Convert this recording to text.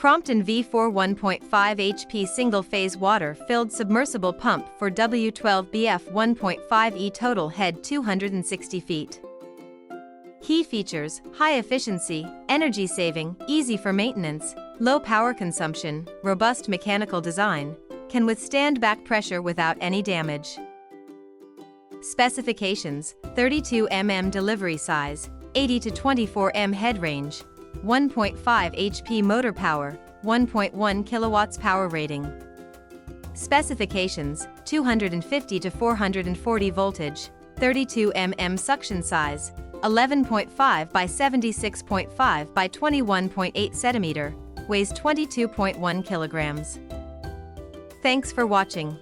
Crompton V4 1.5 HP single-phase water-filled submersible pump for W12BF 1.5E total head 260 feet. Key features: high efficiency, energy saving, easy for maintenance, low power consumption, robust mechanical design, can withstand back pressure without any damage. Specifications: 32 mm delivery size, 80 to 24 m head range, 1.5 HP motor power, 1.1 kilowatts power rating. Specifications: 250 to 440 voltage, 32 mm suction size, 11.5 by 76.5 by 21.8 centimeter, weighs 22.1 kilograms. Thanks for watching.